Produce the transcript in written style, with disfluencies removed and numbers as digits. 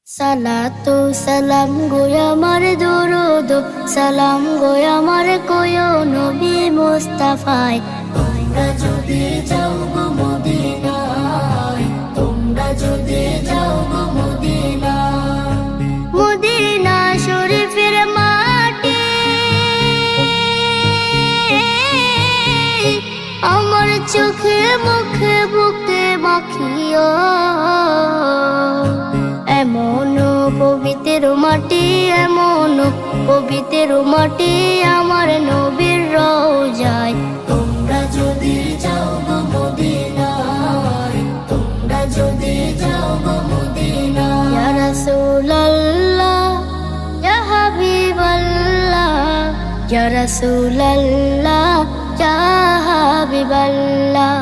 সালাতু সালাম গো আমার দরুদ সালাম গো আমার কোয় নবী মুস্তাফায়। তোমরা যদি যাও গো মদিনায়, তোমরা যদি যাও গো মদিনায়, মদিনা শরীফের মাটি আমার চোখে মুখে বুকে মাখিও। এমন পবিত্র মাটি, এমন পবিত্র মাটি আমার নবীর রওজায়। তোমরা যদি যাও গো মদিনায়, তোমরা যদি যাও গো মদিনায়। ইয়া রাসূলুল্লাহ ইয়া হাবিবাল্লাহ, ইয়া রাসূলুল্লাহ ইয়া হাবিবাল্লাহ।